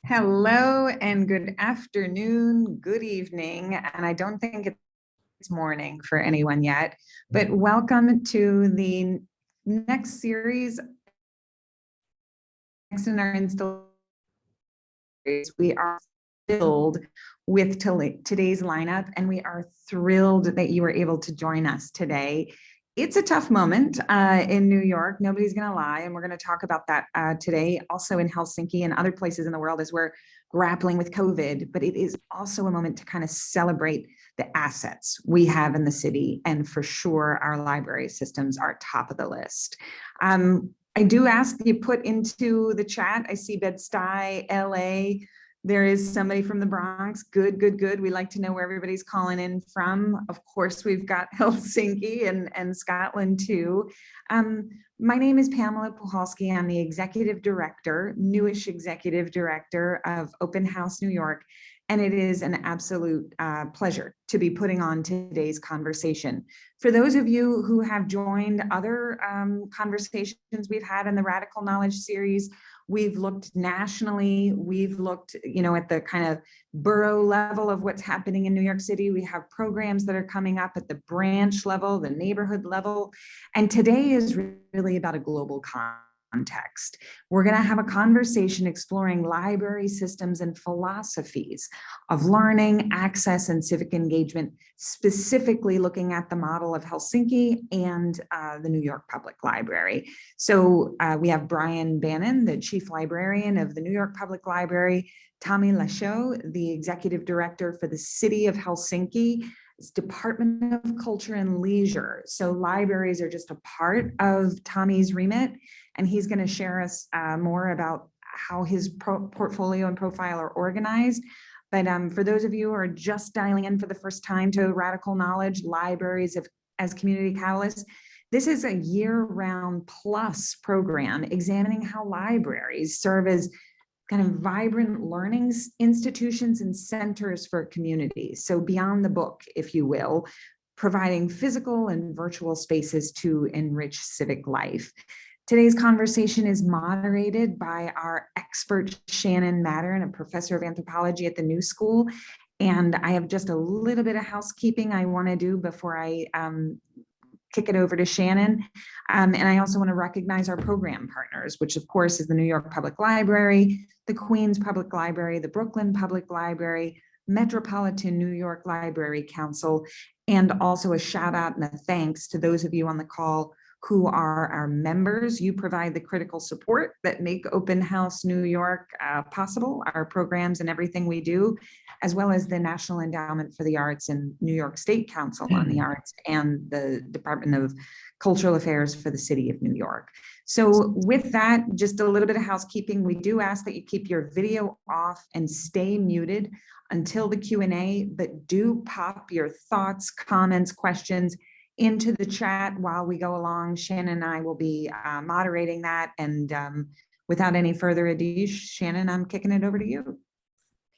Hello and good afternoon, good evening, and I don't think it's morning for anyone yet, but welcome to the next series, next in our installation. We are filled with today's lineup, and we are thrilled that you were able to join us today. It's a tough moment in New York. Nobody's going to lie. And we're going to talk about that today, also in Helsinki and other places in the world as we're grappling with COVID. But it is also a moment to kind of celebrate the assets we have in the city. And for sure, our library systems are top of the list. I do ask that you put into the chat. I see Bed-Stuy, LA. There is somebody from the Bronx. Good, good, good. We like to know where everybody's calling in from. Of course, we've got Helsinki and Scotland too. My name is Pamela Puhalski. I'm the executive director, newish executive director of Open House New York. And it is an absolute pleasure to be putting on today's conversation. For those of you who have joined other conversations we've had in the Radical Knowledge series, we've looked nationally, we've looked, at the kind of borough level of what's happening in New York City. We have programs that are coming up at the branch level, the neighborhood level. And today is really about a global context. We're going to have a conversation exploring library systems and philosophies of learning, access, and civic engagement, specifically looking at the model of Helsinki and the New York Public Library. So we have Brian Bannon, the chief librarian of the New York Public Library, Tommi Laitio, the executive director for the City of Helsinki, Department of Culture and Leisure. So libraries are just a part of Tommy's remit, and he's going to share us more about how his portfolio and profile are organized. But for those of you who are just dialing in for the first time to Radical Knowledge, libraries as community catalysts, this is a year-round plus program examining how libraries serve as kind of vibrant learning institutions and centers for communities. So beyond the book, if you will, providing physical and virtual spaces to enrich civic life. Today's conversation is moderated by our expert Shannon Mattern, a professor of anthropology at the New School. And I have just a little bit of housekeeping I want to do before I kick it over to Shannon. And I also want to recognize our program partners, which of course is the New York Public Library, the Queens Public Library, the Brooklyn Public Library, Metropolitan New York Library Council, and also a shout out and a thanks to those of you on the call who are our members. You provide the critical support that make Open House New York possible, our programs and everything we do, as well as the National Endowment for the Arts and New York State Council on the Arts and the Department of Cultural Affairs for the City of New York. So with that, just a little bit of housekeeping. We do ask that you keep your video off and stay muted until the Q&A, but do pop your thoughts, comments, questions into the chat while we go along. Shannon and I will be moderating that. And without any further ado, Shannon, I'm kicking it over to you.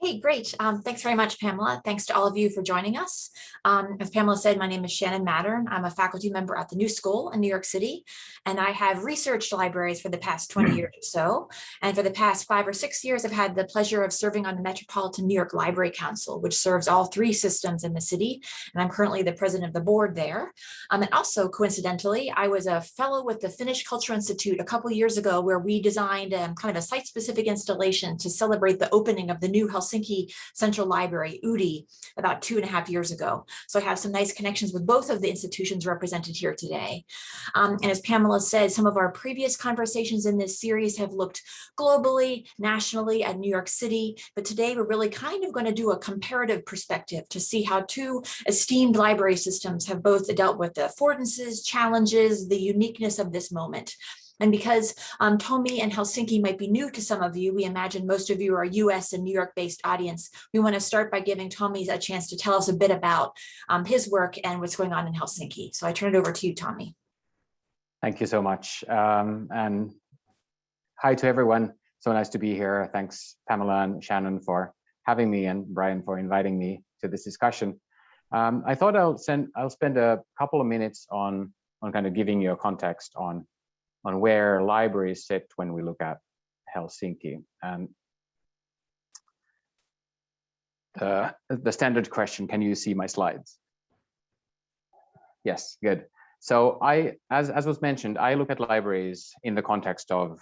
Hey, great. Thanks very much, Pamela. Thanks to all of you for joining us. As Pamela said, my name is Shannon Mattern. I'm a faculty member at the New School in New York City, and I have researched libraries for the past 20 years or so. And for the past 5 or 6 years, I've had the pleasure of serving on the Metropolitan New York Library Council, which serves all 3 systems in the city. And I'm currently the president of the board there. And also, coincidentally, I was a fellow with the Finnish Culture Institute a couple years ago, where we designed kind of a site-specific installation to celebrate the opening of the new Helsinki Central Library, UDI, about 2.5 years ago. So I have some nice connections with both of the institutions represented here today. And as Pamela said, some of our previous conversations in this series have looked globally, nationally at New York City, but today we're really kind of going to do a comparative perspective to see how 2 esteemed library systems have both dealt with the affordances, challenges, the uniqueness of this moment. And because Tommi and Helsinki might be new to some of you, we imagine most of you are US and New York-based audience. We want to start by giving Tommi a chance to tell us a bit about his work and what's going on in Helsinki. So I turn it over to you, Tommi. Thank you so much. And hi to everyone. So nice to be here. Thanks, Pamela and Shannon, for having me, and Brian for inviting me to this discussion. I thought I'll spend a couple of minutes on kind of giving you a context on where libraries sit when we look at Helsinki. And the standard question, can you see my slides? Yes, good. So as was mentioned, I look at libraries in the context of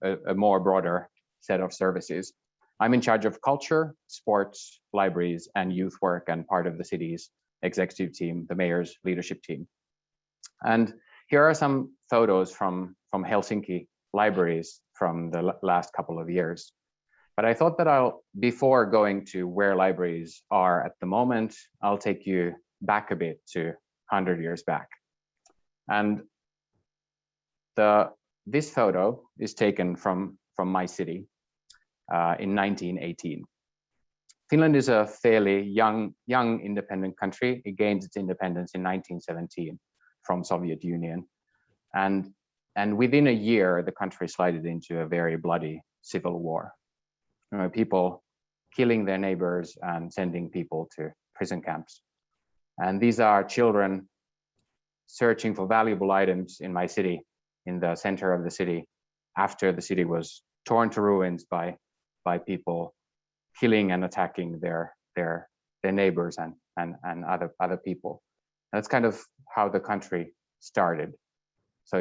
a more broader set of services. I'm in charge of culture, sports, libraries, and youth work, and part of the city's executive team, the mayor's leadership team. And here are some photos from Helsinki libraries from the last couple of years. But I thought that before going to where libraries are at the moment, I'll take you back a bit to 100 years back. And this photo is taken from my city in 1918. Finland is a fairly young independent country. It gained its independence in 1917 from Soviet Union. And within a year, the country slided into a very bloody civil war. People killing their neighbors and sending people to prison camps. And these are children searching for valuable items in my city, in the center of the city, after the city was torn to ruins by people killing and attacking their neighbors and other people. That's kind of how the country started. So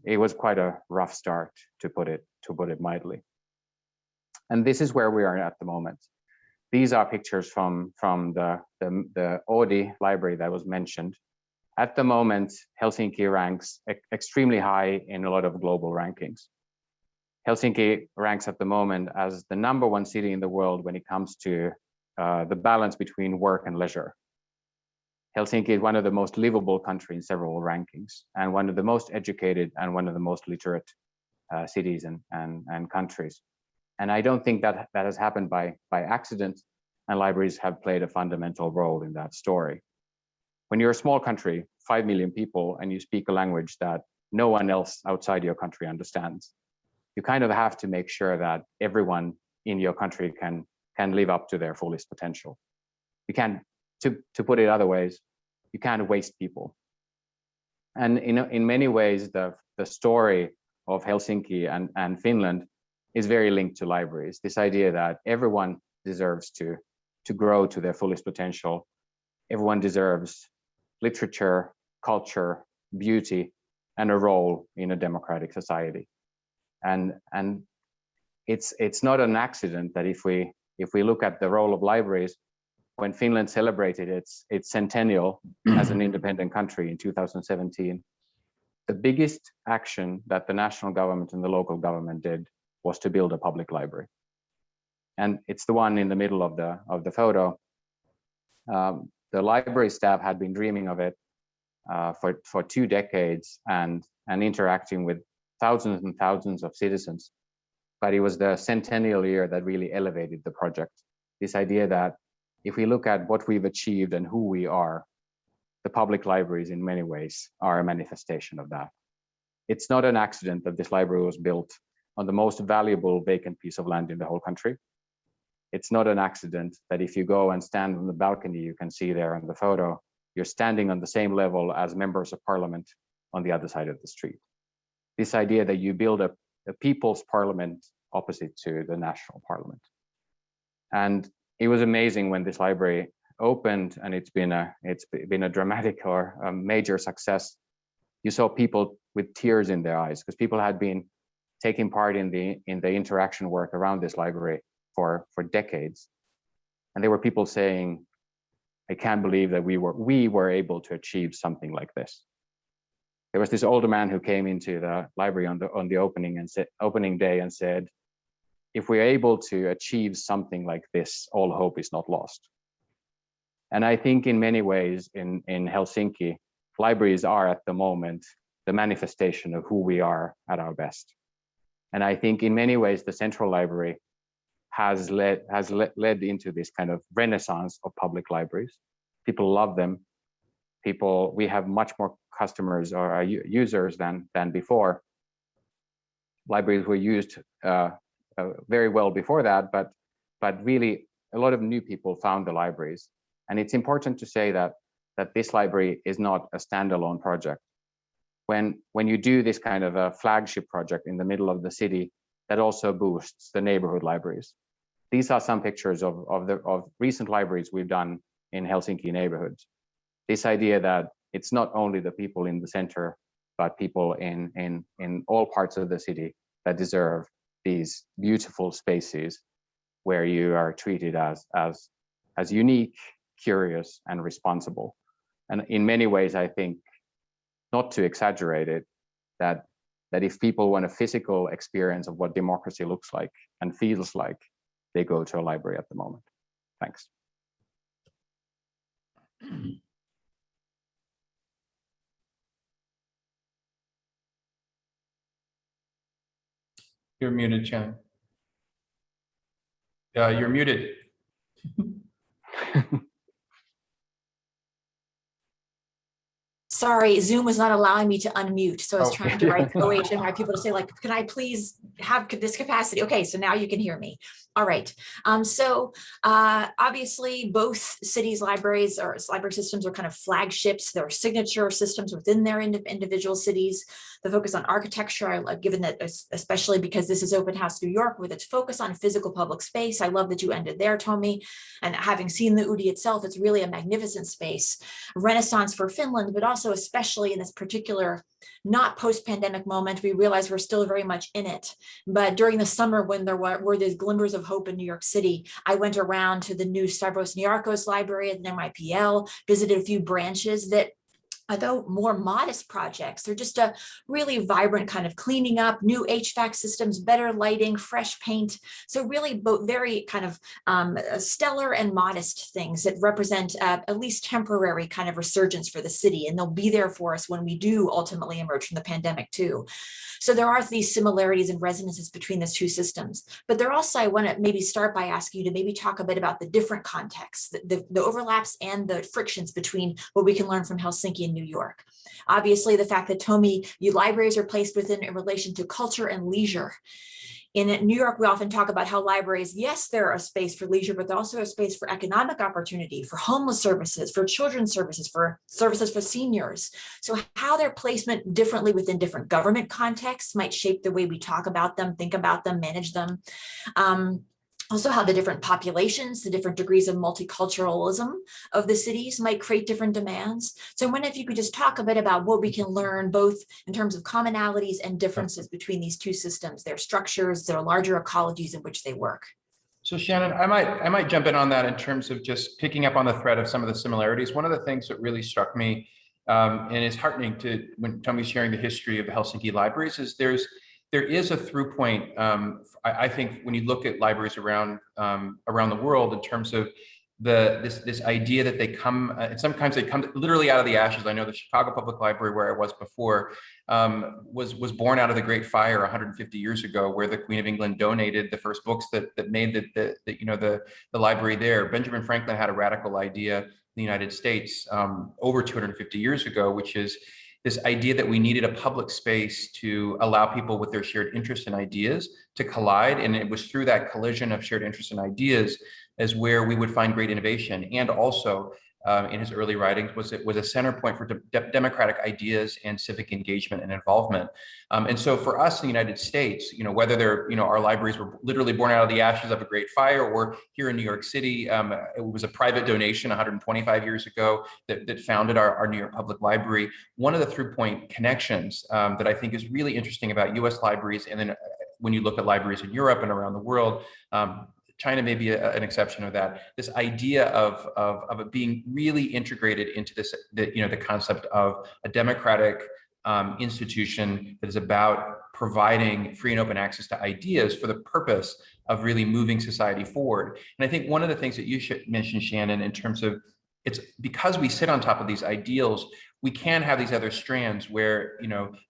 it was quite a rough start, to put it mildly. And this is where we are at the moment. These are pictures from the Oodi library that was mentioned. At the moment, Helsinki ranks extremely high in a lot of global rankings. Helsinki ranks at the moment as the #1 city in the world when it comes to the balance between work and leisure. Helsinki is one of the most livable countries in several rankings, and one of the most educated and one of the most literate cities and countries. And I don't think that has happened by accident, and libraries have played a fundamental role in that story. When you're a small country, 5 million people, and you speak a language that no one else outside your country understands, you kind of have to make sure that everyone in your country can live up to their fullest potential. You can't, to put it other ways, you can't waste people. And in many ways, the story of Helsinki and Finland is very linked to libraries. This idea that everyone deserves to grow to their fullest potential. Everyone deserves literature, culture, beauty, and a role in a democratic society. And it's not an accident that if we look at the role of libraries, when Finland celebrated its centennial as an independent country in 2017, the biggest action that the national government and the local government did was to build a public library. And it's the one in the middle of the photo. The library staff had been dreaming of it for 2 decades and interacting with thousands and thousands of citizens. But it was the centennial year that really elevated the project. This idea that if we look at what we've achieved and who we are, the public libraries in many ways are a manifestation of that. It's not an accident that this library was built on the most valuable vacant piece of land in the whole country. It's not an accident that if you go and stand on the balcony, you can see there in the photo, you're standing on the same level as members of parliament on the other side of the street. This idea that you build a people's parliament opposite to the national parliament. And it was amazing when this library opened, and it's been a dramatic or a major success. You saw people with tears in their eyes because people had been taking part in the interaction work around this library for decades. And there were people saying, I can't believe that we were able to achieve something like this. There was this older man who came into the library on the opening day and said, if we're able to achieve something like this, all hope is not lost. And I think in many ways in Helsinki, libraries are at the moment the manifestation of who we are at our best. And I think in many ways, the Central Library has led into this kind of renaissance of public libraries. People love them. We have much more customers or users than before. Libraries were used very well before that, but really a lot of new people found the libraries. And it's important to say that this library is not a standalone project. When you do this kind of a flagship project in the middle of the city, that also boosts the neighborhood libraries. these are some pictures of recent libraries we've done in Helsinki neighborhoods. This idea that it's not only the people in the center, but people in all parts of the city that deserve these beautiful spaces where you are treated as unique, curious, and responsible. And in many ways, I think, not to exaggerate it, that if people want a physical experience of what democracy looks like and feels like, they go to a library at the moment. Thanks. You're muted, Shannon. You're muted. Sorry, Zoom was not allowing me to unmute. So I was Oh. trying to write OH and my people to say, like, can I please have this capacity? Okay, so now you can hear me. All right. Obviously, both cities' libraries or library systems are kind of flagships. There are signature systems within their individual cities. The focus on architecture, I've given that, especially because this is Open House New York with its focus on physical public space. I love that you ended there, Tommi. And having seen the UDI itself, it's really a magnificent space. Renaissance for Finland, but also especially in this particular not post-pandemic moment, we realize we're still very much in it. But during the summer, when there were these glimmers of hope in New York City, I went around to the new Stavros Niarchos library at the MIPL, visited a few branches that, although more modest projects, they're just a really vibrant kind of cleaning up, new HVAC systems, better lighting, fresh paint. So really both very kind of stellar and modest things that represent at least temporary kind of resurgence for the city. And they'll be there for us when we do ultimately emerge from the pandemic too. So there are these similarities and resonances between those two systems. But there also, I want to maybe start by asking you to maybe talk a bit about the different contexts, the overlaps and the frictions between what we can learn from Helsinki and New York. Obviously, the fact that, Tommi, libraries are placed within in relation to culture and leisure. In New York, we often talk about how libraries, yes, they're a space for leisure, but they're also a space for economic opportunity, for homeless services, for children's services for seniors. So how their placement differently within different government contexts might shape the way we talk about them, think about them, manage them. Also how the different populations, the different degrees of multiculturalism of the cities might create different demands. So I wonder if you could just talk a bit about what we can learn both in terms of commonalities and differences between these two systems, their structures, their larger ecologies in which they work. So Shannon, I might jump in on that in terms of just picking up on the thread of some of the similarities. One of the things that really struck me and is heartening to when Tommi's sharing the history of the Helsinki libraries is there is a through point. I think when you look at libraries around the world in terms of this idea that they come, and sometimes they come literally out of the ashes. I know the Chicago Public Library, where I was before, was born out of the Great Fire 150 years ago, where the Queen of England donated the first books that made the library there. Benjamin Franklin had a radical idea in the United States over 250 years ago, which is this idea that we needed a public space to allow people with their shared interests and ideas to collide. And it was through that collision of shared interests and ideas as where we would find great innovation. And also in his early writings was a center point for democratic ideas and civic engagement and involvement. And so for us in the United States, whether they're, our libraries were literally born out of the ashes of a great fire, or here in New York City, it was a private donation 125 years ago that founded our New York Public Library. One of the through point connections that I think is really interesting about US libraries, and then when you look at libraries in Europe and around the world, China may be an exception of that. This idea of it being really integrated into this, the concept of a democratic institution that is about providing free and open access to ideas for the purpose of really moving society forward. And I think one of the things that you mentioned, Shannon, in terms of it's because we sit on top of these ideals, we can have these other strands where,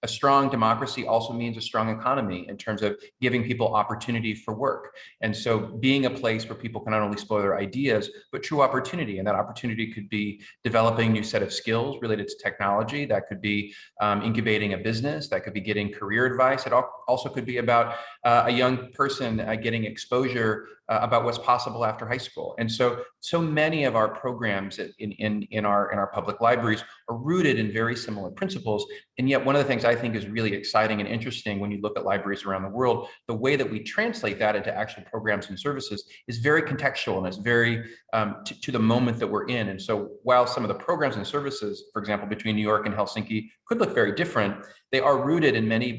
a strong democracy also means a strong economy in terms of giving people opportunity for work. And so being a place where people can not only explore their ideas, but true opportunity. And that opportunity could be developing a new set of skills related to technology. That could be incubating a business. That could be getting career advice. It also could be about a young person getting exposure about what's possible after high school. And so many of our programs in our public libraries are rooted in very similar principles. And yet one of the things I think is really exciting and interesting when you look at libraries around the world, the way that we translate that into actual programs and services is very contextual, and it's very to the moment that we're in. And so while some of the programs and services, for example, between New York and Helsinki could look very different, they are rooted in many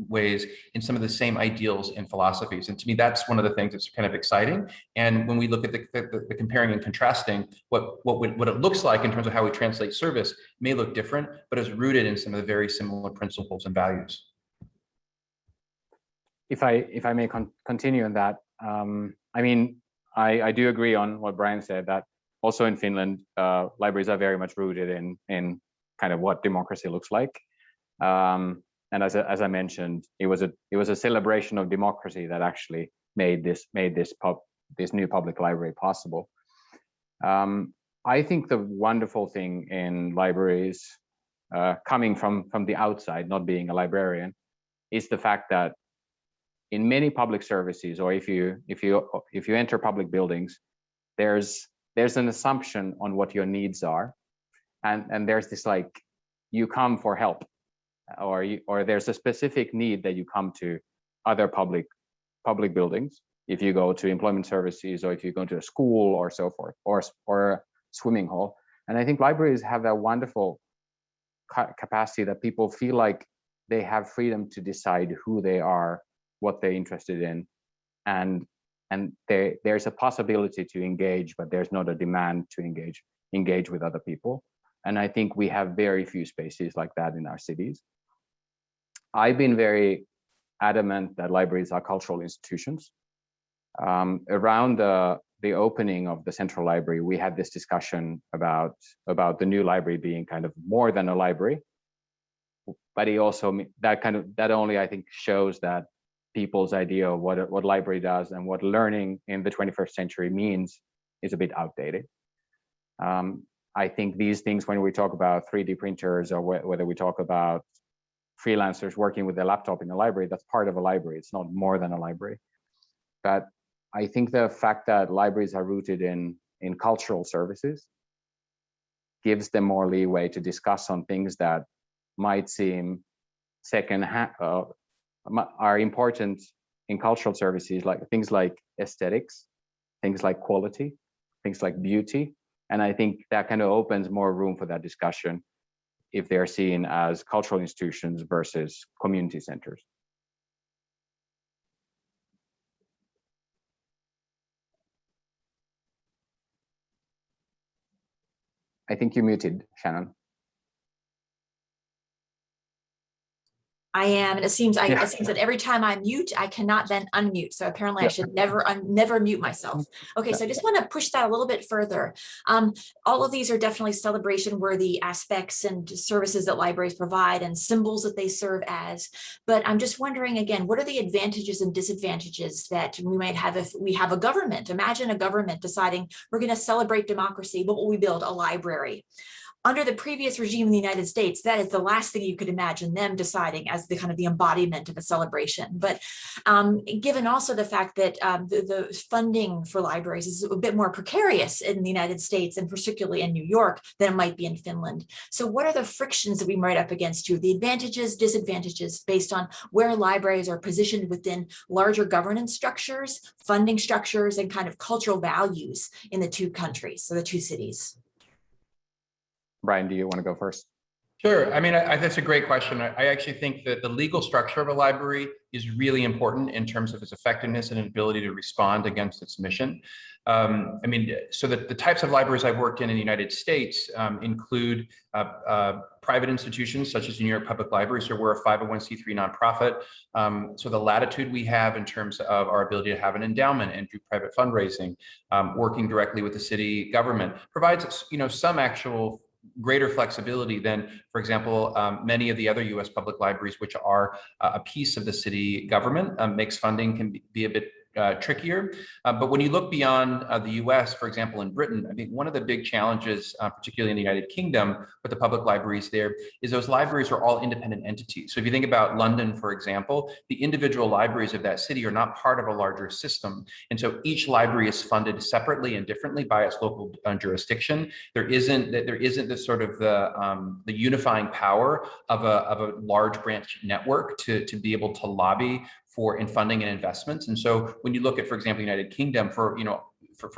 ways in some of the same ideals and philosophies. And to me, that's one of the things that's kind of exciting. And when we look at the comparing and contrasting, what it looks like in terms of how we translate service may look different, but is rooted in some of the very similar principles and values. If I may continue on that, I mean, I do agree on what Brian said, that also in Finland, libraries are very much rooted in kind of what democracy looks like. And as I mentioned, it was a celebration of democracy that actually made this new public library possible. I think the wonderful thing in libraries, coming from the outside, not being a librarian, is the fact that in many public services, or if you enter public buildings, there's an assumption on what your needs are, and there's this like, you come for help, or there's a specific need that you come to other public buildings. If you go to employment services, or if you go to a school or so forth, or a swimming hall. And I think libraries have that wonderful capacity that people feel like they have freedom to decide who they are, what they're interested in, and there's a possibility to engage, but there's not a demand to engage with other people. And I think we have very few spaces like that in our cities. I've been very adamant that libraries are cultural institutions. Around the opening of the Central Library, we had this discussion about the new library being kind of more than a library. But it also, that only, I think, shows that people's idea of what library does and what learning in the 21st century means is a bit outdated. I think these things, when we talk about 3D printers, or whether we talk about freelancers working with their laptop in a library, that's part of a library. It's not more than a library. But I think the fact that libraries are rooted in cultural services gives them more leeway to discuss on things that might seem are important in cultural services, like things like aesthetics, things like quality, things like beauty. And I think that kind of opens more room for that discussion if they're seen as cultural institutions versus community centers. I think you muted, Shannon. I am, and it seems that every time I mute, I cannot then unmute. So apparently I should never mute myself. Okay, so I just want to push that a little bit further. All of these are definitely celebration-worthy aspects and services that libraries provide and symbols that they serve as. But I'm just wondering, again, what are the advantages and disadvantages that we might have if we have a government? Imagine a government deciding we're going to celebrate democracy, but what will we build? A library. Under the previous regime in the United States, that is the last thing you could imagine them deciding as the kind of the embodiment of a celebration. But given also the fact that the funding for libraries is a bit more precarious in the United States, and particularly in New York, than it might be in Finland. So what are the frictions that we might up against here? The advantages, disadvantages based on where libraries are positioned within larger governance structures, funding structures, and kind of cultural values in the two countries, so the two cities. Brian, do you want to go first? Sure. I mean, that's a great question. I actually think that the legal structure of a library is really important in terms of its effectiveness and ability to respond against its mission. I mean, so that the types of libraries I've worked in the United States include private institutions such as New York Public Library. So we're a 501c3 nonprofit. So the latitude we have in terms of our ability to have an endowment and do private fundraising, working directly with the city government provides us, some actual greater flexibility than, for example, many of the other U.S. public libraries, which are a piece of the city government, makes funding can be a bit trickier. But when you look beyond the US, for example, in Britain, I think one of the big challenges, particularly in the United Kingdom, with the public libraries there, is those libraries are all independent entities. So if you think about London, for example, the individual libraries of that city are not part of a larger system. And so each library is funded separately and differently by its local jurisdiction. There isn't this sort of the unifying power of a large branch network to be able to lobby for in funding and investments. And so when you look at, for example, United Kingdom, for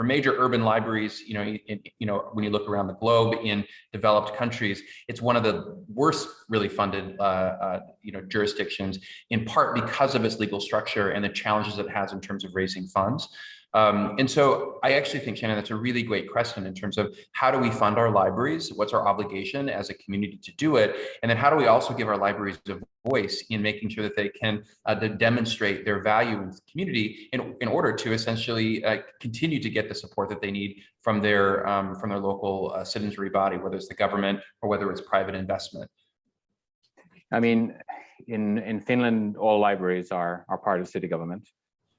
major urban libraries, when you look around the globe in developed countries, it's one of the worst really funded jurisdictions, in part because of its legal structure and the challenges it has in terms of raising funds. And so I actually think, Shannon, that's a really great question in terms of how do we fund our libraries? What's our obligation as a community to do it? And then how do we also give our libraries a voice in making sure that they can demonstrate their value in the community in order to essentially continue to get the support that they need from their local citizenry body, whether it's the government or whether it's private investment. I mean, in Finland, all libraries are part of city government.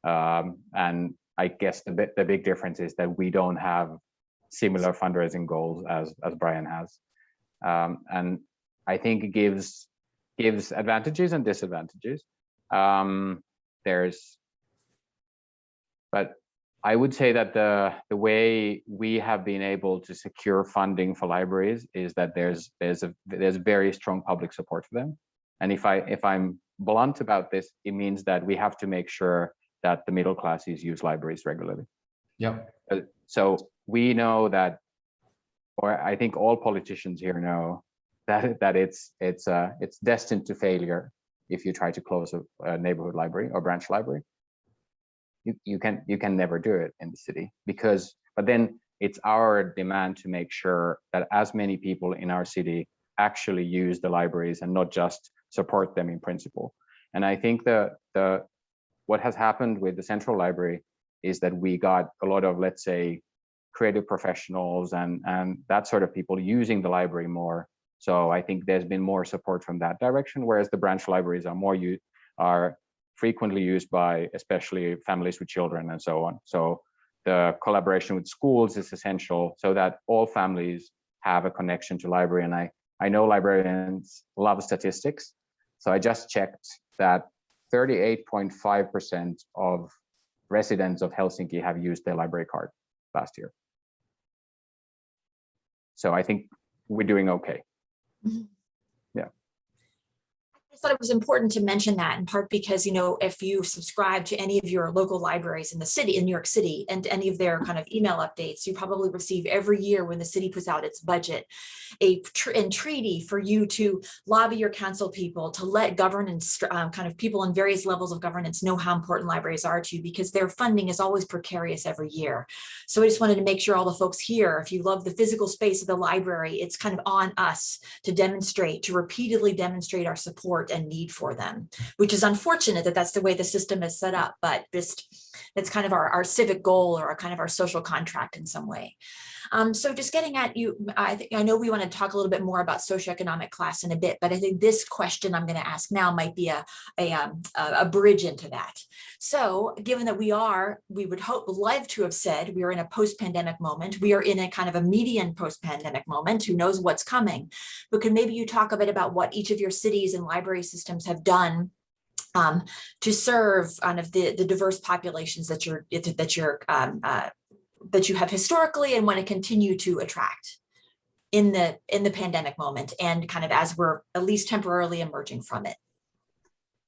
And I guess the big difference is that we don't have similar fundraising goals as Brian has. And I think it gives advantages and disadvantages. But I would say that the way we have been able to secure funding for libraries is that there's very strong public support for them. And if I'm blunt about this, it means that we have to make sure that the middle classes use libraries regularly. Yep. So we know that, or I think all politicians here know that it's destined to failure if you try to close a neighborhood library or branch library. You can never do it in the city but then it's our demand to make sure that as many people in our city actually use the libraries and not just support them in principle. And I think what has happened with the Central Library is that we got a lot of, let's say, creative professionals and that sort of people using the library more. So I think there's been more support from that direction, whereas the branch libraries are frequently used by especially families with children and so on. So the collaboration with schools is essential so that all families have a connection to library. And I know librarians love statistics. So I just checked that 38.5% of residents of Helsinki have used their library card last year. So I think we're doing okay. Mm-hmm. Yeah. I thought it was important to mention that in part because, if you subscribe to any of your local libraries in the city, in New York City, and any of their kind of email updates, you probably receive every year when the city puts out its budget, a treaty for you to lobby your council people to let governance, kind of people in various levels of governance know how important libraries are to you, because their funding is always precarious every year. So I just wanted to make sure all the folks here, if you love the physical space of the library, it's kind of on us to repeatedly demonstrate our support and need for them, which is unfortunate that that's the way the system is set up, but it's kind of our civic goal or kind of our social contract in some way. So just getting at you, I know we want to talk a little bit more about socioeconomic class in a bit, but I think this question I'm going to ask now might be a bridge into that. So given that we would love to have said we are in a post-pandemic moment, we are in a kind of a median post-pandemic moment, who knows what's coming, but could maybe you talk a bit about what each of your cities and library systems have done to serve kind of the diverse populations that you have historically and want to continue to attract in the pandemic moment, and kind of as we're at least temporarily emerging from it?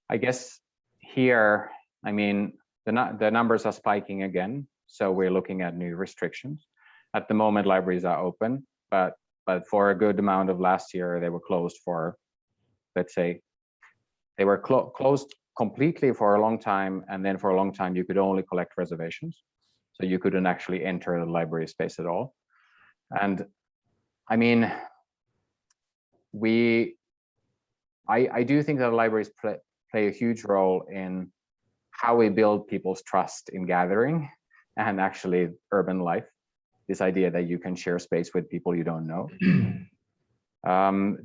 I guess here, I mean, the numbers are spiking again, so we're looking at new restrictions. At the moment, libraries are open, but for a good amount of last year, they were closed for, let's say, they were closed completely for a long time, and then for a long time, you could only collect reservations. So you couldn't actually enter the library space at all. And I mean, I do think that libraries play a huge role in how we build people's trust in gathering and actually urban life. This idea that you can share space with people you don't know.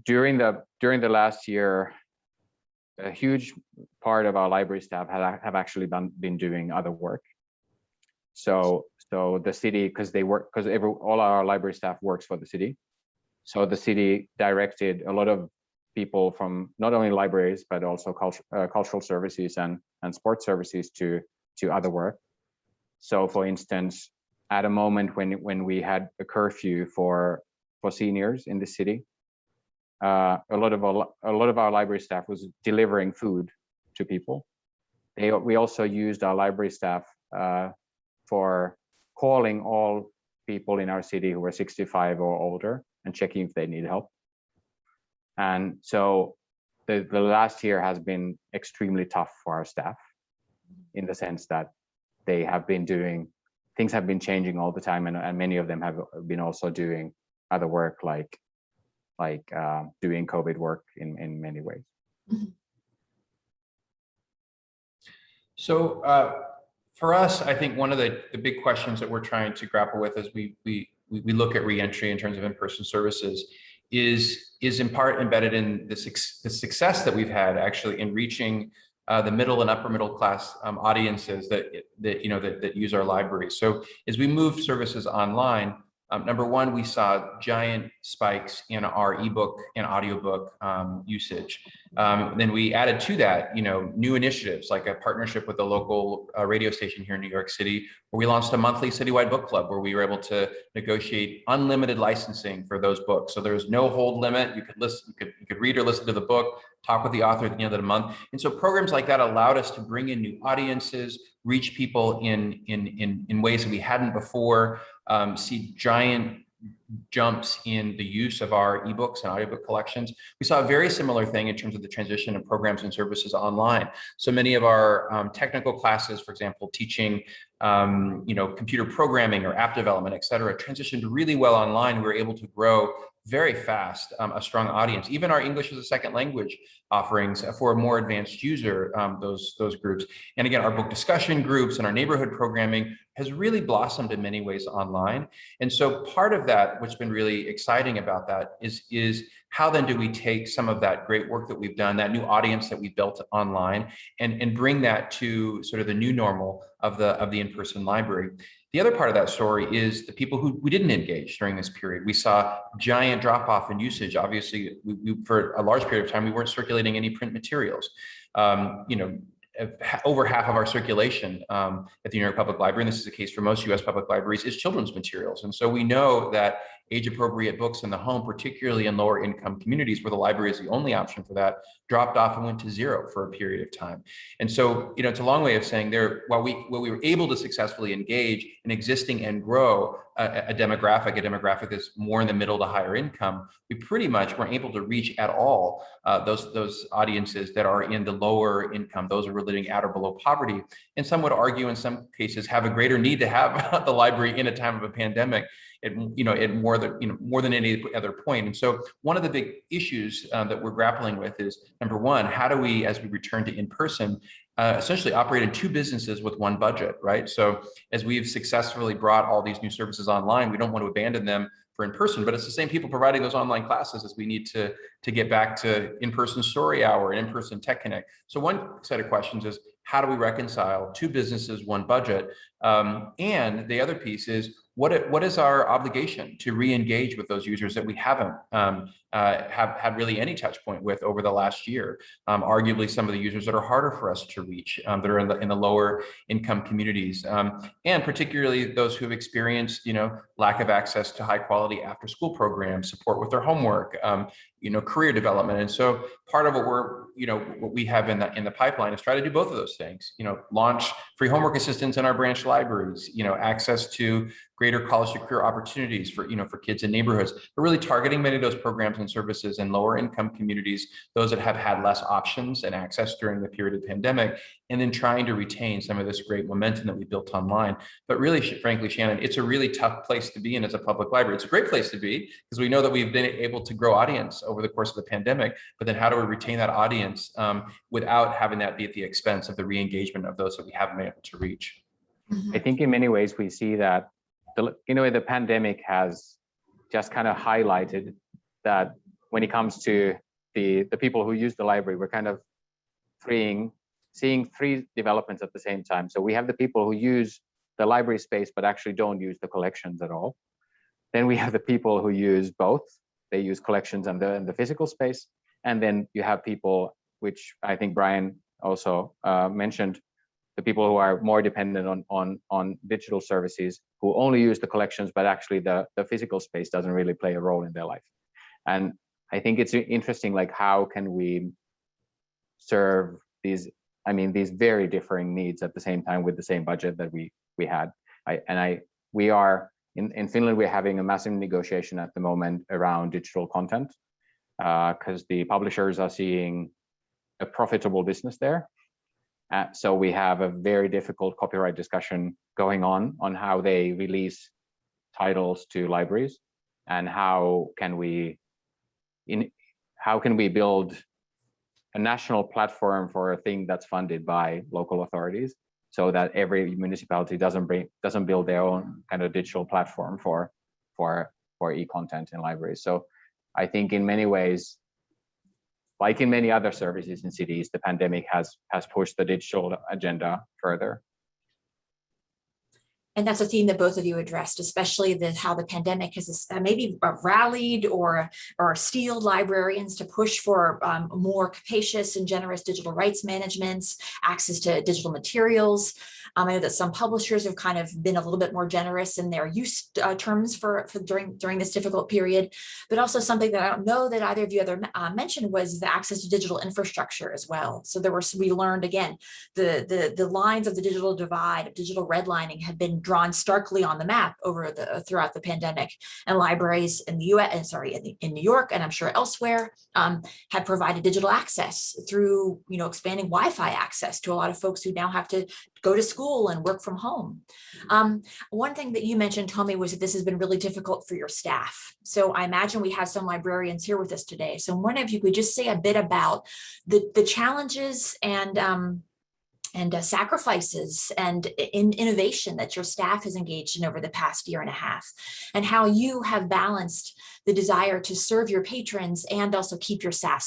During the last year, a huge part of our library staff have actually been doing other work. So the city, because all our library staff works for the city. So the city directed a lot of people from not only libraries, but also cultural services and sports services to other work. So for instance, at a moment when we had a curfew for seniors in the city, a lot of our library staff was delivering food to people. We also used our library staff for calling all people in our city who were 65 or older and checking if they need help. And so the last year has been extremely tough for our staff, in the sense that they have been things have been changing all the time, and many of them have been also doing other work like doing COVID work in many ways. So for us, I think one of the big questions that we're trying to grapple with as we look at reentry in terms of in-person services is in part embedded in the success that we've had actually in reaching the middle and upper middle class audiences that use our libraries. So as we move services online, number one, we saw giant spikes in our ebook and audiobook usage. Then we added to that, new initiatives like a partnership with a local radio station here in New York City, where we launched a monthly citywide book club where we were able to negotiate unlimited licensing for those books. So there was no hold limit. You could listen, you could read or listen to the book, talk with the author at the end of the month. And so programs like that allowed us to bring in new audiences, reach people in ways that we hadn't before, see giant jumps in the use of our ebooks and audiobook collections. We saw a very similar thing in terms of the transition of programs and services online. So many of our technical classes, for example, teaching computer programming or app development, et cetera, transitioned really well online. We were able to grow very fast, a strong audience. Even our English as a second language offerings for a more advanced user, those groups. And again, our book discussion groups and our neighborhood programming has really blossomed in many ways online. And so part of that, what's been really exciting about that is how then do we take some of that great work that we've done, that new audience that we built online, and bring that to sort of the new normal of the in-person library. The other part of that story is the people who we didn't engage during this period. We saw giant drop off in usage. Obviously, we for a large period of time, we weren't circulating any print materials. Over half of our circulation at the New York Public Library, and this is the case for most US public libraries, is children's materials. And so we know that age-appropriate books in the home, particularly in lower income communities where the library is the only option for that, dropped off and went to zero for a period of time. And so, it's a long way of saying while we were able to successfully engage in existing and grow a demographic that's more in the middle to higher income, we pretty much weren't able to reach at all those audiences that are in the lower income, those who are living at or below poverty. And some would argue in some cases have a greater need to have the library in a time of a pandemic more than any other point. And so one of the big issues that we're grappling with is, number one, how do we, as we return to in-person, essentially operate in two businesses with one budget, right? So as we've successfully brought all these new services online, we don't want to abandon them for in-person, but it's the same people providing those online classes as we need to get back to in-person story hour and in-person tech connect. So one set of questions is, how do we reconcile two businesses, one budget? And the other piece is, what is our obligation to re-engage with those users that we haven't have had really any touch point with over the last year? Arguably some of the users that are harder for us to reach, that are in the lower income communities, and particularly those who have experienced lack of access to high quality after school programs, support with their homework, career development. And so part of what we have in the pipeline is try to do both of those things. Launch free homework assistance in our branch libraries, access to greater college to career opportunities for kids in neighborhoods, but really targeting many of those programs and services in lower income communities, those that have had less options and access during the period of the pandemic, and then trying to retain some of this great momentum that we built online. But really, frankly, Shannon, it's a really tough place to be in as a public library. It's a great place to be because we know that we've been able to grow audience over the course of the pandemic, but then how do we retain that audience without having that be at the expense of the re-engagement of those that we haven't been able to reach? I think in many ways we see that the pandemic has just kind of highlighted that when it comes to the people who use the library, we're kind of seeing three developments at the same time. So we have the people who use the library space but actually don't use the collections at all. Then we have the people who use both. They use collections and the physical space. And then you have people, which I think Brian also mentioned, the people who are more dependent on digital services, who only use the collections, but actually the physical space doesn't really play a role in their life. And I think it's interesting, like, how can we serve these very differing needs at the same time with the same budget that we had. We are in Finland, we're having a massive negotiation at the moment around digital content, because the publishers are seeing a profitable business there. So we have a very difficult copyright discussion going on how they release titles to libraries, and how can we build a national platform for a thing that's funded by local authorities, so that every municipality doesn't build their own kind of digital platform for e-content in libraries. So I think in many ways, like in many other services in cities, the pandemic has pushed the digital agenda further. And that's a theme that both of you addressed, especially how the pandemic has maybe rallied or steeled librarians to push for more capacious and generous digital rights management, access to digital materials. I know that some publishers have kind of been a little bit more generous in their use terms for during this difficult period, but also something that I don't know that either of you mentioned was the access to digital infrastructure as well. So we learned again, the lines of the digital divide, of digital redlining, have been drawn starkly on the map throughout the pandemic, and libraries in the U.S. in New York, and I'm sure elsewhere, have provided digital access through expanding Wi-Fi access to a lot of folks who now have to go to school and work from home. One thing that you mentioned, Tommi, was that this has been really difficult for your staff. So I imagine we have some librarians here with us today. So one of you could just say a bit about the challenges and sacrifices and innovation that your staff has engaged in over the past year and a half, and how you have balanced the desire to serve your patrons and also keep your staff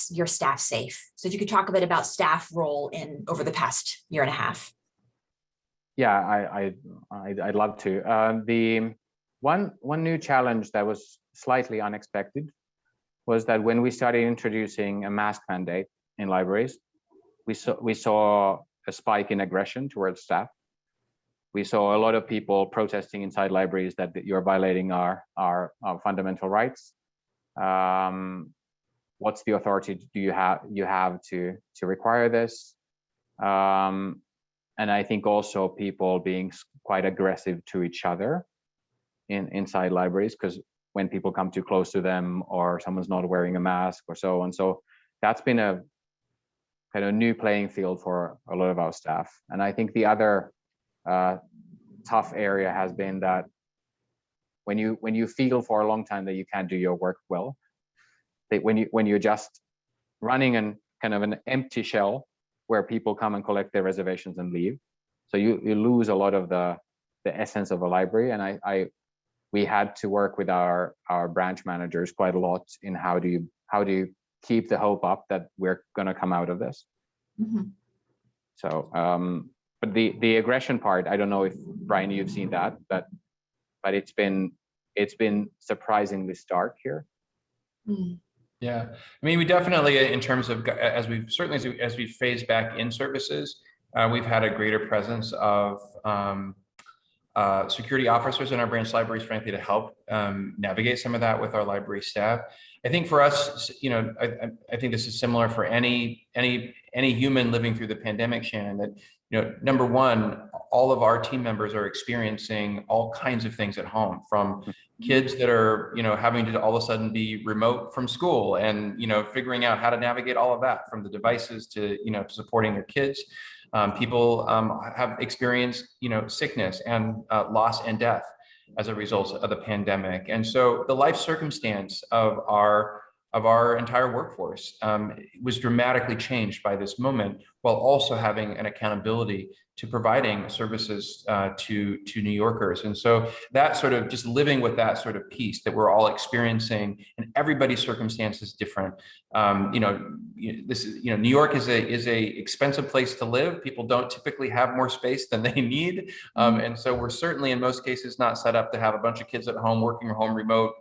safe. So if you could talk a bit about staff role over the past year and a half. Yeah, I'd love to. The one new challenge that was slightly unexpected was that when we started introducing a mask mandate in libraries, we saw a spike in aggression towards staff. We saw a lot of people protesting inside libraries that you're violating our fundamental rights. What's the authority do you have to require this? And I think also people being quite aggressive to each other inside libraries, because when people come too close to them, or someone's not wearing a mask or so on. So that's been a kind of new playing field for a lot of our staff. And I think the other tough area has been that when you feel for a long time that you can't do your work well, that when you're just running an kind of an empty shell where people come and collect their reservations and leave, so you lose a lot of the essence of a library. And we had to work with our branch managers quite a lot in how do you keep the hope up that we're going to come out of this. Mm-hmm. So but the aggression part, I don't know if Brian, you've seen that, but it's been surprisingly stark here. Mm. Yeah, I mean, we definitely, in terms of as we phase back in services, we've had a greater presence of security officers in our branch libraries, frankly, to help navigate some of that with our library staff. I think for us, I think this is similar for any human living through the pandemic, Shannon, that, number one, all of our team members are experiencing all kinds of things at home, from kids that are, having to all of a sudden be remote from school and, figuring out how to navigate all of that, from the devices to, supporting their kids. People have experienced, sickness and loss and death as a result of the pandemic. And so the life circumstance of our entire workforce was dramatically changed by this moment, while also having an accountability providing services to New Yorkers. And so that sort of just living with that sort of piece that we're all experiencing, and everybody's circumstance is different. New York is a expensive place to live. People don't typically have more space than they need. And so we're certainly in most cases not set up to have a bunch of kids at home, working from home, remote,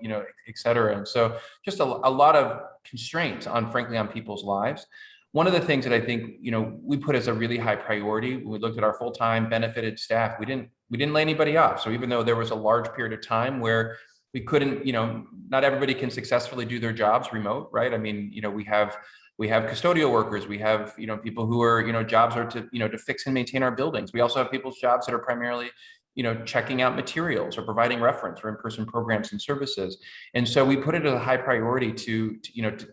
et cetera. And so just a lot of constraints frankly, on people's lives. One of the things that I think, we put as a really high priority, when we looked at our full-time benefited staff, we didn't lay anybody off. So even though there was a large period of time where we couldn't, not everybody can successfully do their jobs remote, right? I mean, we have custodial workers, we have, people who are, jobs are to fix and maintain our buildings. We also have people's jobs that are primarily, checking out materials or providing reference or in-person programs and services. And so we put it as a high priority to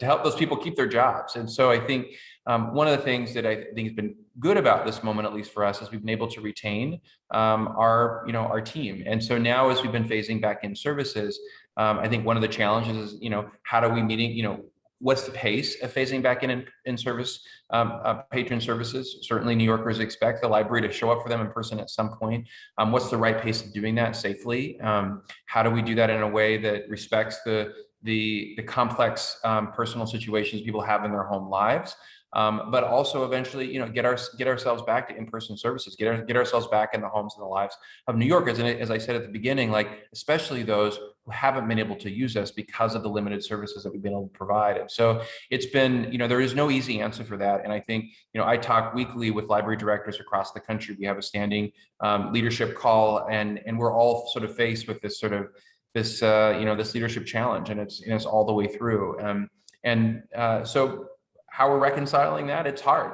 help those people keep their jobs. And so I think one of the things that I think has been good about this moment, at least for us, is we've been able to retain our team. And so now, as we've been phasing back in services, I think one of the challenges is, how do we what's the pace of phasing back in service, patron services? Certainly New Yorkers expect the library to show up for them in person at some point. What's the right pace of doing that safely? How do we do that in a way that respects the complex personal situations people have in their home lives? But also eventually, get ourselves back to in-person services, get ourselves back in the homes and the lives of New Yorkers. And as I said at the beginning, especially those who haven't been able to use us because of the limited services that we've been able to provide. And so it's been, there is no easy answer for that. And I think, I talk weekly with library directors across the country. We have a standing leadership call, and we're all sort of faced with this this leadership challenge, and it's all the way through. So how we're reconciling that, it's hard.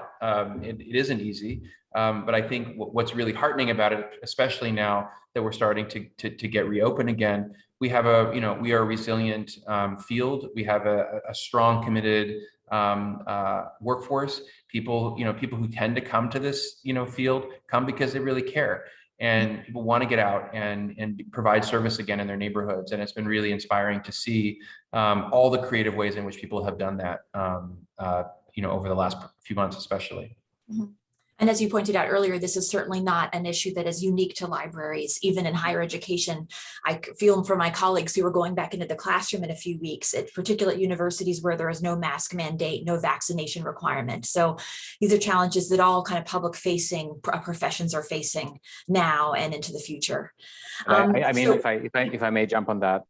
It isn't easy, but I think what's really heartening about it, especially now that we're starting to get reopened again, we have we are a resilient field. We have a strong, committed workforce. People who tend to come to this field come because they really care, and people want to get out and provide service again in their neighborhoods. And it's been really inspiring to see all the creative ways in which people have done that, over the last few months, especially. Mm-hmm. And as you pointed out earlier, this is certainly not an issue that is unique to libraries, even in higher education. I feel for my colleagues who are going back into the classroom in a few weeks, particularly at universities where there is no mask mandate, no vaccination requirement. So these are challenges that all kind of public-facing professions are facing now and into the future. If I may jump on that,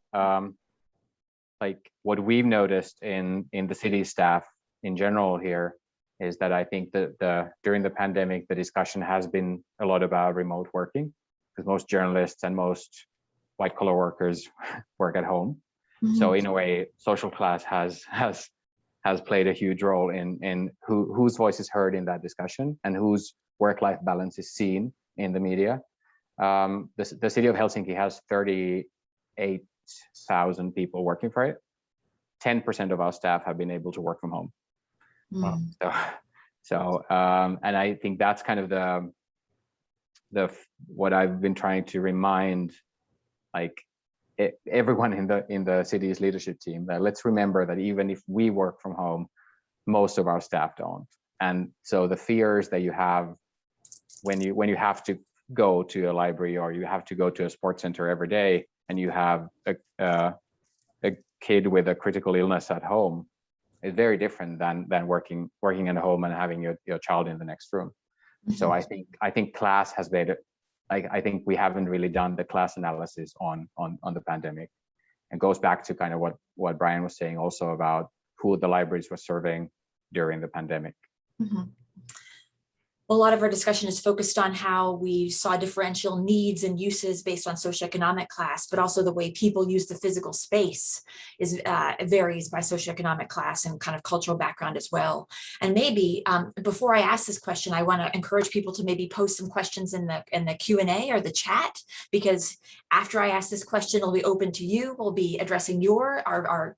what we've noticed in the city staff in general here is that I think that during the pandemic, the discussion has been a lot about remote working, because most journalists and most white collar workers work at home. Mm-hmm. So in a way, social class has played a huge role in whose voice is heard in that discussion and whose work-life balance is seen in the media. The City of Helsinki has 38,000 people working for it. 10% of our staff have been able to work from home. Wow. And I think that's kind of what I've been trying to remind everyone in the city's leadership team, that let's remember that even if we work from home, most of our staff don't. And so the fears that you have when you have to go to a library or you have to go to a sports center every day, and you have a kid with a critical illness at home, is very different than working at home and having your child in the next room. Mm-hmm. So I think class has made it. I think we haven't really done the class analysis on the pandemic, and goes back to kind of what Brian was saying also about who the libraries were serving during the pandemic. Mm-hmm. A lot of our discussion is focused on how we saw differential needs and uses based on socioeconomic class, but also the way people use the physical space varies by socioeconomic class and kind of cultural background as well. And maybe before I ask this question, I want to encourage people to maybe post some questions in the Q&A or the chat, because after I ask this question, it'll be open to you. We'll be addressing our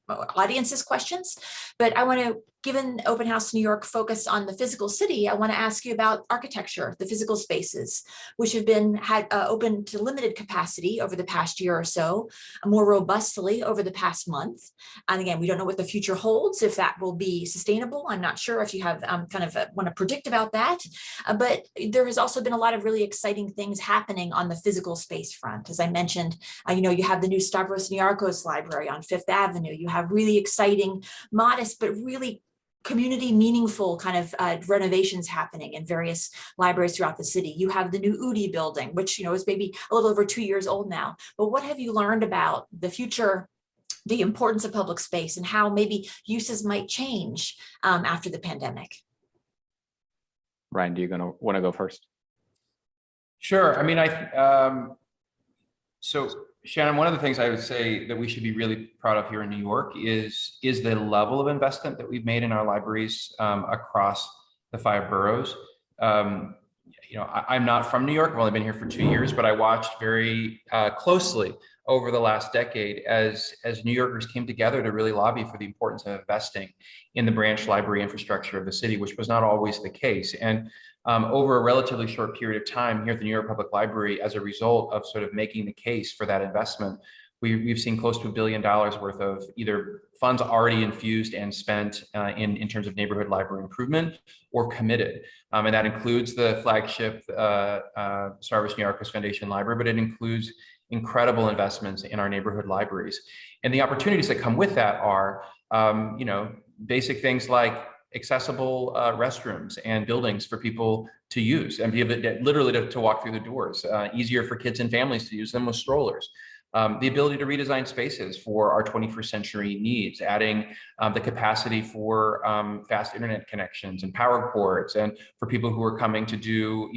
audience's questions. But I want to, given Open House New York focus on the physical city, I want to ask you about architecture, the physical spaces, which have been open to limited capacity over the past year or so, more robustly over the past month. And again, we don't know what the future holds, if that will be sustainable. I'm not sure if you have want to predict about that. But there has also been a lot of really exciting things happening on the physical space front. As I mentioned, you have the new Stavros Niarchos Library on Fifth Avenue. You have really exciting, modest, but really community meaningful kind of renovations happening in various libraries throughout the city. You have the new UDI building, which is maybe a little over 2 years old now. But what have you learned about the future, the importance of public space, and how maybe uses might change after the pandemic? Ryan, do you want to go first? Sure. I mean, so Shannon, one of the things I would say that we should be really proud of here in New York is the level of investment that we've made in our libraries across the 5 boroughs. I'm not from New York. I've only been here for 2 years, but I watched very closely over the last decade as New Yorkers came together to really lobby for the importance of investing in the branch library infrastructure of the city, which was not always the case. And over a relatively short period of time here at the New York Public Library, as a result of sort of making the case for that investment, we've seen close to $1 billion worth of either funds already infused and spent in terms of neighborhood library improvement or committed. And that includes the flagship Stavros Niarchos Foundation Library, but it includes incredible investments in our neighborhood libraries. And the opportunities that come with that are, basic things like accessible restrooms and buildings for people to use and be able to literally to walk through the doors, easier for kids and families to use them with strollers. The ability to redesign spaces for our 21st century needs, adding the capacity for fast internet connections and power cords, and for people who are coming to do,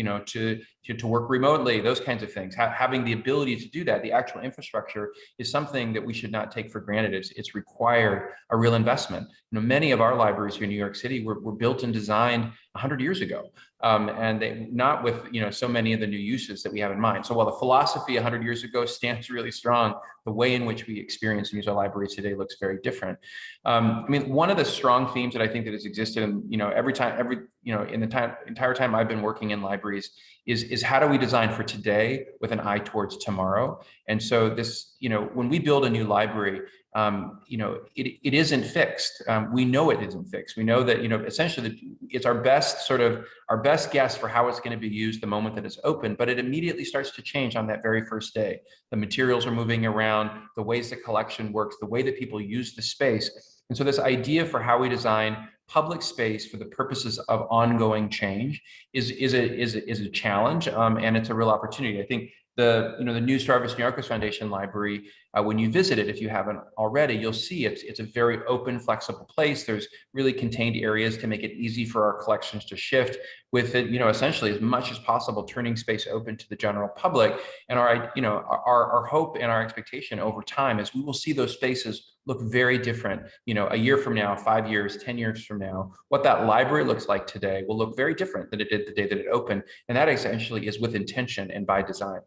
to work remotely, those kinds of things. Having the ability to do that, the actual infrastructure, is something that we should not take for granted. It's required a real investment. Many of our libraries here in New York City were built and designed 100 years ago. And they not with so many of the new uses that we have in mind. So while the philosophy 100 years ago stands really strong, the way in which we experience and use our libraries today looks very different. One of the strong themes that I think that has existed, in in the entire time I've been working in libraries, is how do we design for today with an eye towards tomorrow? And so this, when we build a new library, it isn't fixed. We know it isn't fixed. We know that, essentially it's our best guess for how it's going to be used the moment that it's open, but it immediately starts to change on that very first day. The materials are moving around, the ways the collection works, the way that people use the space. And so this idea for how we design public space for the purposes of ongoing change is a challenge, and it's a real opportunity. I think the new Stavros Niarchos Foundation Library, when you visit it, if you haven't already, you'll see it's a very open, flexible place. There's really contained areas to make it easy for our collections to shift, with it, essentially as much as possible turning space open to the general public. And our hope and our expectation over time is we will see those spaces look very different. A year from now, 5 years, 10 years from now, what that library looks like today will look very different than it did the day that it opened. And that essentially is with intention and by design.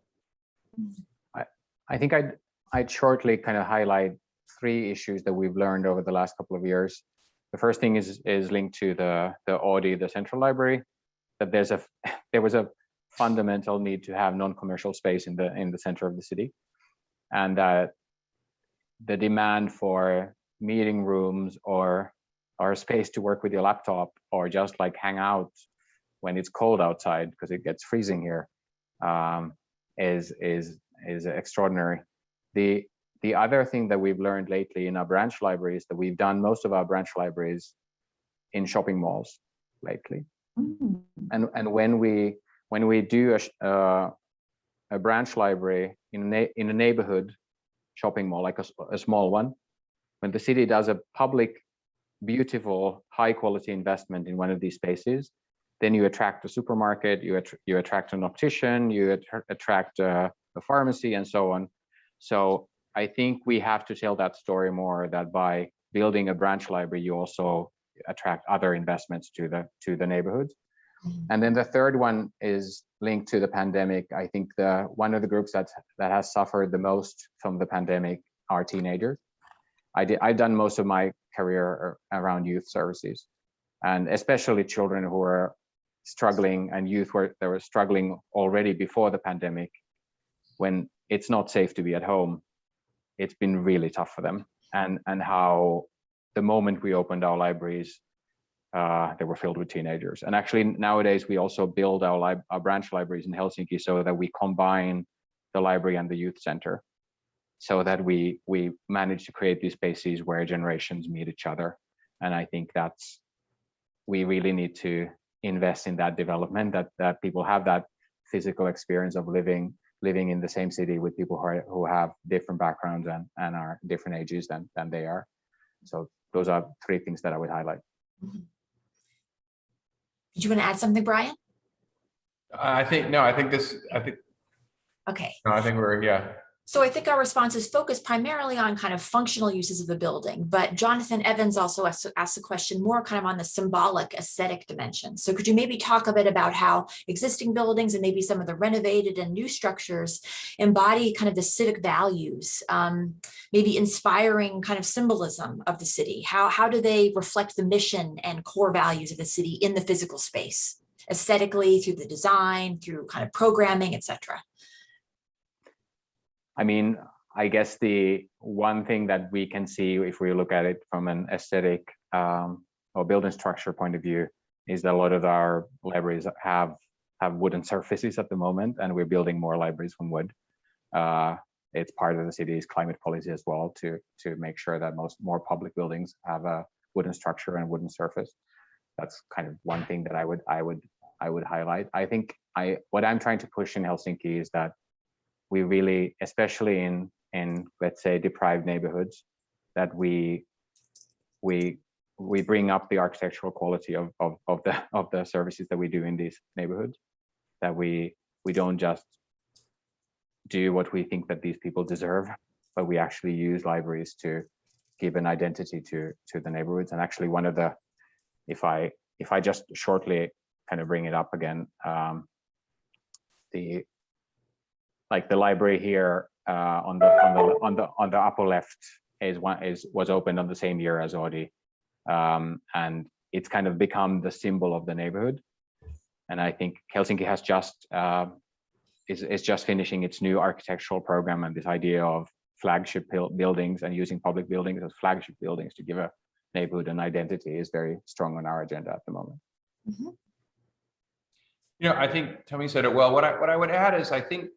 I think I'd shortly kind of highlight 3 issues that we've learned over the last couple of years. The first thing is linked to the Audi, the central library, that there was a fundamental need to have non-commercial space in the center of the city, and that the demand for meeting rooms or space to work with your laptop, or just like hang out when it's cold outside because it gets freezing here, is extraordinary. The other thing that we've learned lately in our branch libraries, that we've done most of our branch libraries in shopping malls lately. Mm-hmm. And when we do a branch library in a neighborhood shopping mall, like a small one, when the city does a public, beautiful, high quality investment in one of these spaces, then you attract a supermarket, you attract an optician, you attract a pharmacy, and so on. So I think we have to tell that story more, that by building a branch library, you also attract other investments to the neighborhoods. And then the third one is linked to the pandemic. I think one of the groups that has suffered the most from the pandemic are teenagers. I've done most of my career around youth services, and especially children who are struggling and youth that were struggling already before the pandemic. When it's not safe to be at home, it's been really tough for them. And how the moment we opened our libraries, they were filled with teenagers. And actually nowadays we also build our branch libraries in Helsinki so that we combine the library and the youth center, so that we manage to create these spaces where generations meet each other. And I think we really need to invest in that development, that people have that physical experience of living in the same city with people who have different backgrounds and are different ages than they are. So those are three things that I would highlight. Did you want to add something, Brian? I think Okay. we're. So I think our response is focused primarily on kind of functional uses of the building, but Jonathan Evans also asked the question more kind of on the symbolic aesthetic dimension. So could you maybe talk a bit about how existing buildings and maybe some of the renovated and new structures embody kind of the civic values, maybe inspiring kind of symbolism of the city? How do they reflect the mission and core values of the city in the physical space, aesthetically, through the design, through kind of programming, etc.? I mean, I guess the one thing that we can see if we look at it from an aesthetic or building structure point of view is that a lot of our libraries have wooden surfaces at the moment, and we're building more libraries from wood. It's part of the city's climate policy as well to make sure that more public buildings have a wooden structure and wooden surface. That's kind of one thing that I would highlight. I think what I'm trying to push in Helsinki is that we really, especially in let's say deprived neighborhoods, that we bring up the architectural quality of the services that we do in these neighborhoods. That we don't just do what we think that these people deserve, but we actually use libraries to give an identity to the neighborhoods. And actually, one of the, if I just shortly kind of bring it up again, the library here on the upper left was opened on the same year as Audi, and it's kind of become the symbol of the neighborhood. And I think Helsinki has is just finishing its new architectural program, and this idea of flagship buildings and using public buildings as flagship buildings to give a neighborhood an identity is very strong on our agenda at the moment. Mm-hmm. I think Tommi said it well. What I would add is I think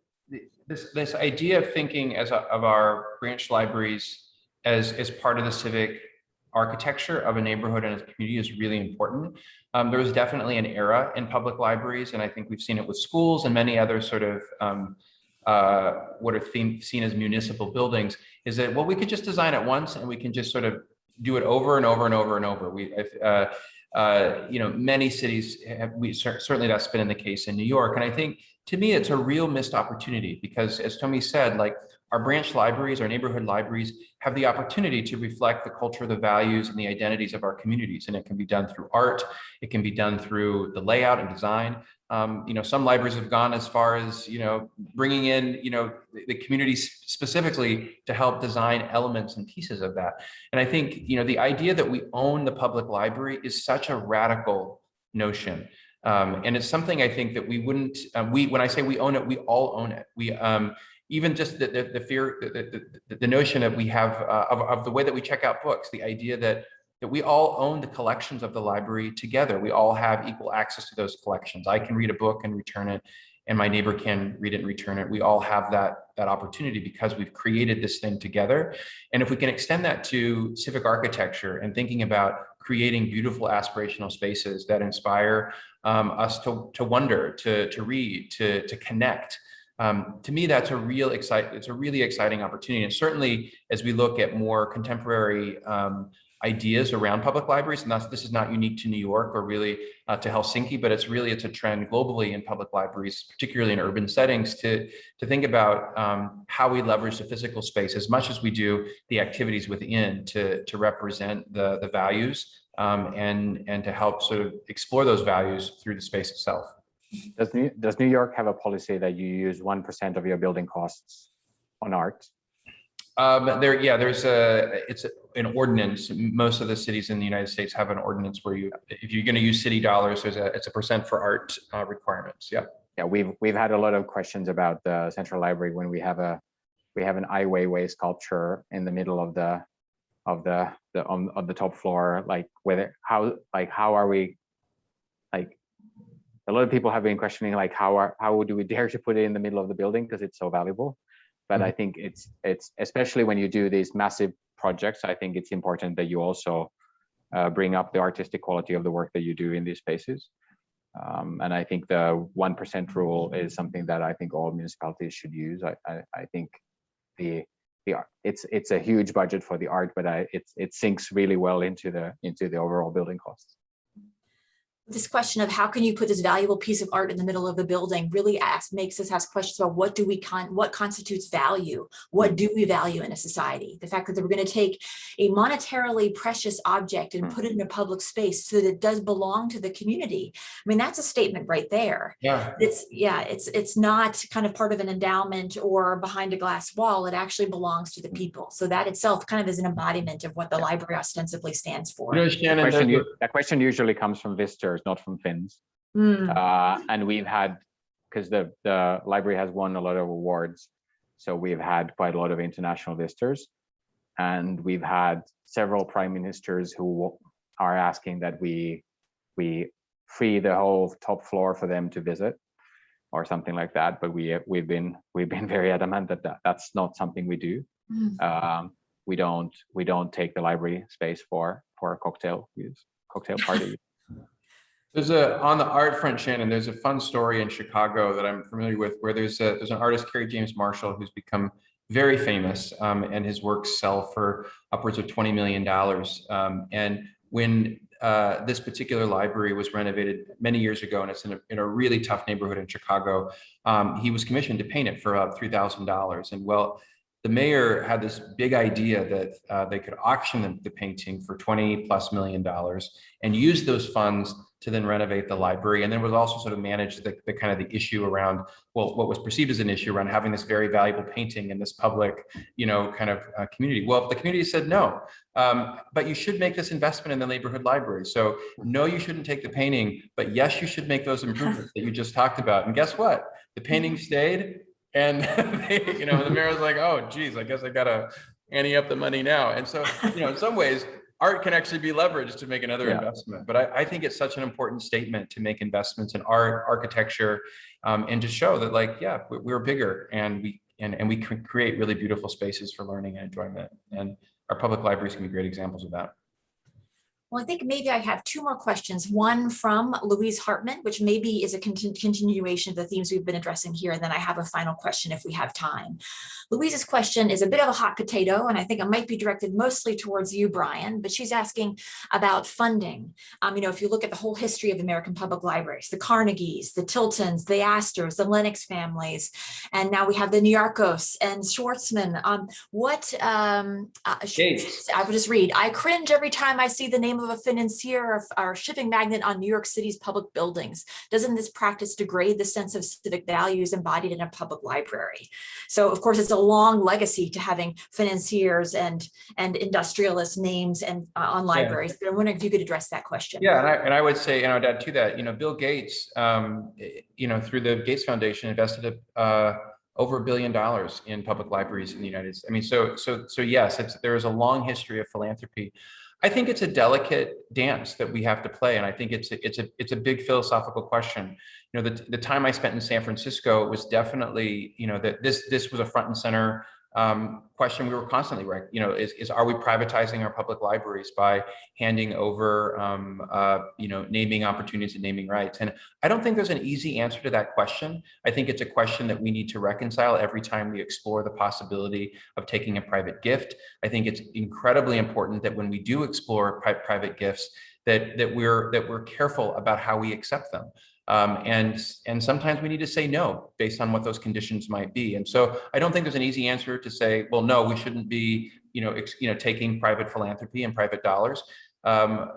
this idea of thinking of our branch libraries as part of the civic architecture of a neighborhood and a community is really important. There was definitely an era in public libraries, and I think we've seen it with schools and many other sort of what are seen as municipal buildings, is that, well, we could just design it once and we can just sort of do it over and over and over and over. Many cities certainly that's been in the case in New York. And I think, to me, it's a real missed opportunity because, as Tommi said, like our branch libraries, our neighborhood libraries have the opportunity to reflect the culture, the values, and the identities of our communities. And it can be done through art. It can be done through the layout and design. Some libraries have gone as far as, bringing in, the community specifically to help design elements and pieces of that. And I think, the idea that we own the public library is such a radical notion. And it's something I think that we wouldn't, when I say we own it, we all own it. We, even just the fear, the notion that we have of the way that we check out books, the idea that we all own the collections of the library together. We all have equal access to those collections. I can read a book and return it, and my neighbor can read it and return it. We all have that opportunity because we've created this thing together. And if we can extend that to civic architecture and thinking about creating beautiful aspirational spaces that inspire us to wonder, to read, to connect. To me, that's it's a really exciting opportunity. And certainly as we look at more contemporary ideas around public libraries, and this is not unique to New York or really to Helsinki, but it's a trend globally in public libraries, particularly in urban settings, to think about how we leverage the physical space as much as we do the activities within to represent the values and to help sort of explore those values through the space itself. Does New York have a policy that you use 1% of your building costs on art? It's an ordinance. Most of the cities in the United States have an ordinance where if you're going to use city dollars, it's a % for art requirements. Yeah. Yeah, we've had a lot of questions about the Central Library when we have an Ai Weiwei sculpture in the middle of the top floor. Like how are we, like, a lot of people have been questioning, like, how do we dare to put it in the middle of the building because it's so valuable. But I think it's especially when you do these massive projects, I think it's important that you also bring up the artistic quality of the work that you do in these spaces. And I think the 1% rule is something that I think all municipalities should use. I think it's a huge budget for the art, but it sinks really well into the overall building costs. This question of how can you put this valuable piece of art in the middle of the building really makes us ask questions about what constitutes value? What do we value in a society? The fact that we're going to take a monetarily precious object and put it in a public space so that it does belong to the community. I mean, that's a statement right there. Yeah. It's not kind of part of an endowment or behind a glass wall. It actually belongs to the people. So that itself kind of is an embodiment of what the library ostensibly stands for. You know, Shannon, that question usually comes from visitors, not from Finns. And we've had, because the library has won a lot of awards, so we've had quite a lot of international visitors, and we've had several prime ministers who are asking that we free the whole top floor for them to visit or something like that. But we've been very adamant that that's not something we do. We don't take the library space for cocktail party. On the art front, Shannon, there's a fun story in Chicago that I'm familiar with, where there's an artist, Kerry James Marshall, who's become very famous, and his works sell for upwards of $20 million. And when this particular library was renovated many years ago, and it's in a really tough neighborhood in Chicago, he was commissioned to paint it for about $3,000. And well, the mayor had this big idea that they could auction the painting for $20+ million and use those funds to then renovate the library. And then was also sort of manage the kind of the issue around, well, what was perceived as an issue around having this very valuable painting in this public, kind of community. Well, the community said no, but you should make this investment in the neighborhood library. So no, you shouldn't take the painting, but yes, you should make those improvements that you just talked about. And guess what? The painting stayed. And the mayor was like, "Oh, geez, I guess I gotta ante up the money now." And so, in some ways, art can actually be leveraged to make another investment. But I think it's such an important statement to make investments in art, architecture, and to show that, like, yeah, we're bigger, and we can create really beautiful spaces for learning and enjoyment. And our public libraries can be great examples of that. Well, I think maybe I have two more questions. One from Louise Hartman, which maybe is a continuation of the themes we've been addressing here. And then I have a final question if we have time. Louise's question is a bit of a hot potato, and I think it might be directed mostly towards you, Brian, but she's asking about funding. If you look at the whole history of American public libraries, the Carnegies, the Tiltons, the Astors, the Lennox families, and now we have the New Yorkos and Schwartzman. I will just read. I cringe every time I see the name of a financier or shipping magnate on New York City's public buildings. Doesn't this practice degrade the sense of civic values embodied in a public library? So, of course, it's a long legacy to having financiers and industrialist names and on libraries. But I'm wondering if you could address that question. Yeah, and I would say, and I'd add to that, Bill Gates, through the Gates Foundation, invested over $1 billion in public libraries in the United States. I mean, so yes, there is a long history of philanthropy. I think it's a delicate dance that we have to play, and I think it's a big philosophical question. The time I spent in San Francisco was definitely, that this was a front and center question we were constantly, right? Are we privatizing our public libraries by handing over, naming opportunities and naming rights? And I don't think there's an easy answer to that question. I think it's a question that we need to reconcile every time we explore the possibility of taking a private gift. I think it's incredibly important that when we do explore private gifts, that we're careful about how we accept them. And sometimes we need to say no based on what those conditions might be. And so I don't think there's an easy answer to say, well, no, we shouldn't be, taking private philanthropy and private dollars. And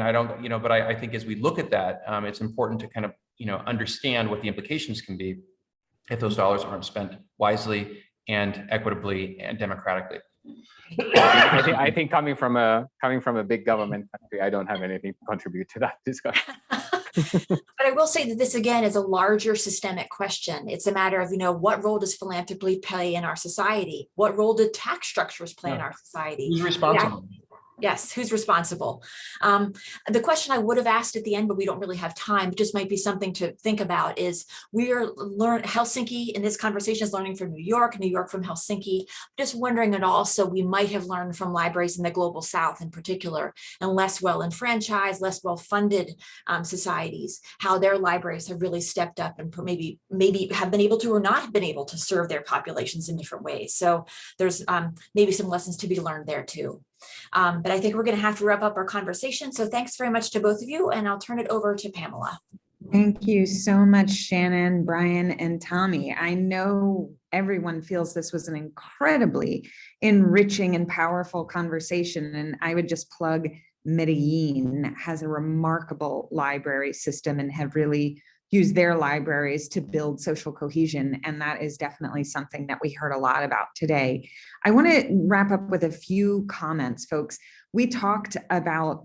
I don't, but I think as we look at that, it's important to kind of, understand what the implications can be if those dollars aren't spent wisely and equitably and democratically. I think coming from a big government country, I don't have anything to contribute to that discussion. But I will say that this again is a larger systemic question. It's a matter of, what role does philanthropy play in our society? What role do tax structures play in our society? Who's responsible? Yes, who's responsible? The question I would have asked at the end, but we don't really have time, but just might be something to think about is Helsinki in this conversation is learning from New York from Helsinki. Just wondering, and also we might have learned from libraries in the global South in particular, and less well enfranchised, less well funded societies, how their libraries have really stepped up and maybe have been able to or not have been able to serve their populations in different ways. So there's maybe some lessons to be learned there too. But I think we're going to have to wrap up our conversation. So thanks very much to both of you, and I'll turn it over to Pamela. Thank you so much, Shannon, Brian, and Tommi. I know everyone feels this was an incredibly enriching and powerful conversation, and I would just plug Medellin has a remarkable library system and have really use their libraries to build social cohesion. And that is definitely something that we heard a lot about today. I want to wrap up with a few comments, folks. We talked about,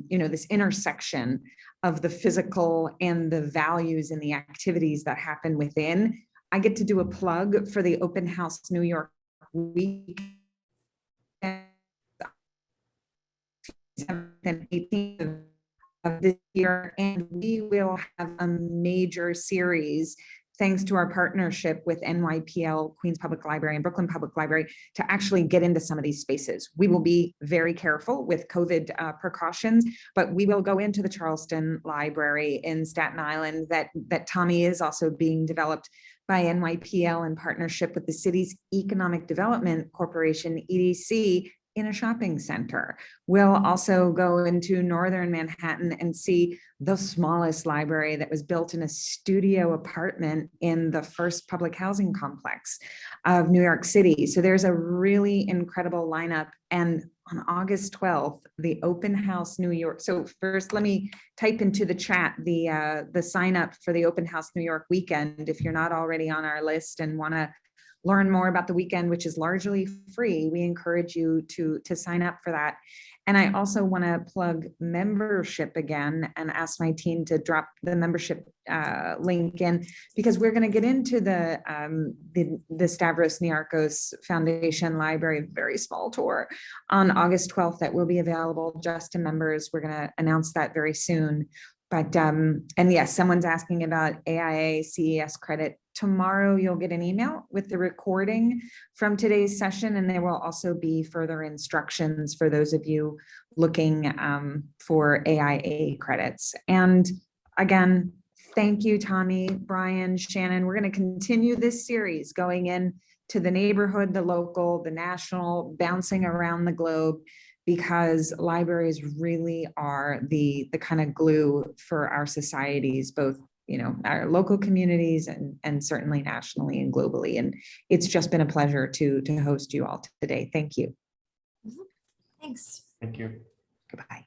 this intersection of the physical and the values and the activities that happen within. I get to do a plug for the Open House New York week. 7th and 18th of this year, and we will have a major series thanks to our partnership with NYPL, Queens Public Library, and Brooklyn Public Library to actually get into some of these spaces. We will be very careful with COVID precautions, but we will go into the Charleston Library in Staten Island that Tommi is also being developed by NYPL in partnership with the city's Economic Development Corporation, EDC, in a shopping center. We'll also go into Northern Manhattan and see the smallest library that was built in a studio apartment in the first public housing complex of New York City. So there's a really incredible lineup. And on August 12th, the Open House New York. So first, let me type into the chat the sign up for the Open House New York weekend. If you're not already on our list and want to learn more about the weekend, which is largely free, we encourage you to sign up for that. And I also want to plug membership again and ask my team to drop the membership link in, because we're going to get into the Stavros Niarchos Foundation Library very small tour on August 12th that will be available just to members. We're going to announce that very soon. But, and yes, someone's asking about AIA CES credit. Tomorrow, you'll get an email with the recording from today's session, and there will also be further instructions for those of you looking for AIA credits. And again, thank you, Tommi, Brian, Shannon. We're going to continue this series going in to the neighborhood, the local, the national, bouncing around the globe, because libraries really are the kind of glue for our societies, both our local communities and certainly nationally and globally. And it's just been a pleasure to host you all today. Thank you. Thanks. Thank you. Goodbye.